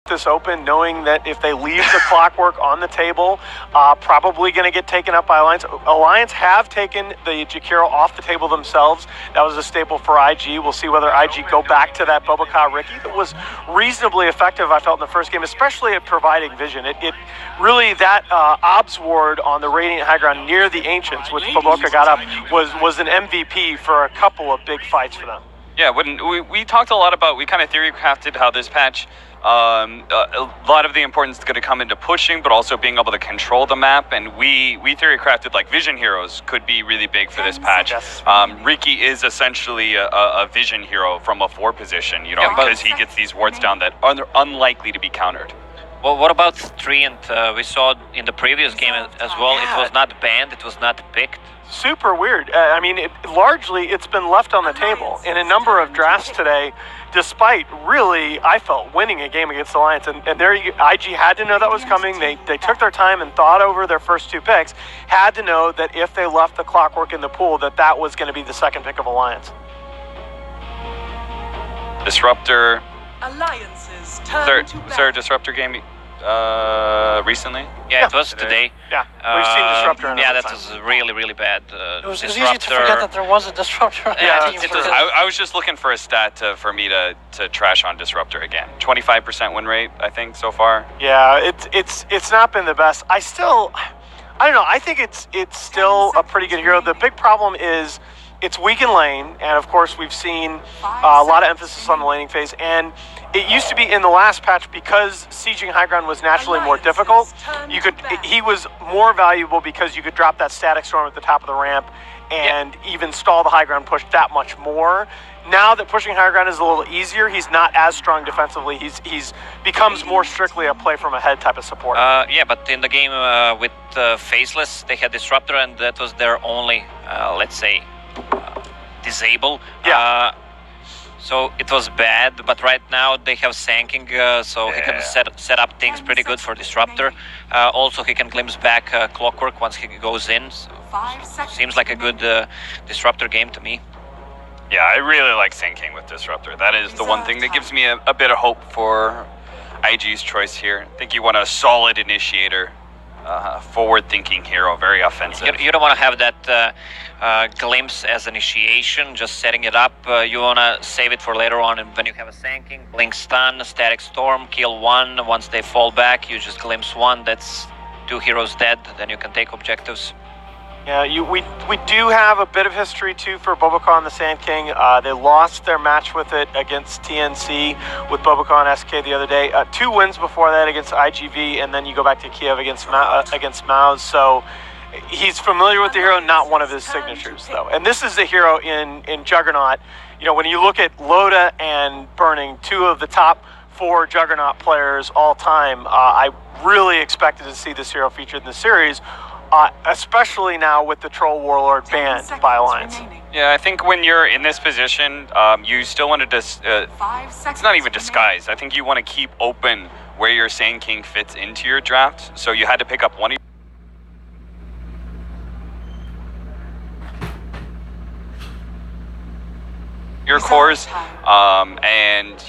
this open, knowing that if they leave the clockwork on the table, probably going to get taken up by Alliance. Alliance have taken the Jakiro off the table themselves. That was a staple for IG. We'll see whether IG go back to that Boboka Riki that was reasonably effective, I felt, in the first game, especially at providing vision. It really, that Obs ward on the Radiant high ground near the Ancients, which Boboka got up, was an MVP for a couple of big fights for them. Yeah, when we talked a lot about, we kind of theory crafted how this patch, a lot of the importance is going to come into pushing, but also being able to control the map. And we theory crafted like vision heroes could be really big for this patch. Yes. Riki is essentially a vision hero from a 4 position, you know, because he gets these wards down that are unlikely to be countered. Well, what about Treant? We saw in the previous game as well, it was not banned, it was not picked. Super weird. I mean, largely it's been left on the table in a number of drafts today, despite really, I felt, winning a game against Alliance. And there, IG had to know that was coming. They took their time and thought over their first 2 picks, had to know that if they left the clockwork in the pool, that was going to be the second pick of Alliance. Disruptor. Alliances Was there a Disruptor game recently? Yeah, it was today. Yeah, we've seen Disruptor. Yeah, that was really, really bad. It was easy to forget that there was a Disruptor. Yeah, I was just looking for a stat for me to trash on Disruptor again. 25% win rate, I think, so far. Yeah, it's not been the best. I don't know. I think it's still a pretty good hero. The big problem is it's weak in lane, and of course we've seen a lot of emphasis on the laning phase. And it used to be in the last patch, because sieging high ground was naturally more difficult. He was more valuable because you could drop that static storm at the top of the ramp and even stall the high ground push that much more. Now that pushing high ground is a little easier, he's not as strong defensively. He's becomes more strictly a play from ahead type of support. Yeah, but in the game with Faceless, they had Disruptor, and that was their only, let's say, disable. Yeah. So it was bad, but right now they have Sanking, so he can set up things pretty good for Disruptor. Also, he can glimpse back Clockwork once he goes in. So seems like a good Disruptor game to me. Yeah, I really like Sanking with Disruptor. That is the one thing that gives me a bit of hope for IG's choice here. I think you want a solid initiator, forward-thinking hero, very offensive. You don't want to have that glimpse as initiation, just setting it up. You want to save it for later on, and when you have a Sanking, Blink Stun, Static Storm, kill 1. Once they fall back, you just glimpse 1. That's 2 heroes dead. Then you can take objectives. Yeah, we do have a bit of history too for Boboka and the Sand King. They lost their match with it against TNC with Boboka and SK the other day. 2 wins before that against IGV, and then you go back to Kiev against Maus. So he's familiar with the hero, not one of his signatures though. And this is the hero in Juggernaut. You know, when you look at Loda and Burning, 2 of the top 4 Juggernaut players all time, I really expected to see this hero featured in the series. Especially now with the Troll Warlord banned by Alliance. Yeah, I think when you're in this position, you still want to it's not even disguise. I think you want to keep open where your Sand King fits into your draft. So you had to pick up one of your cores, and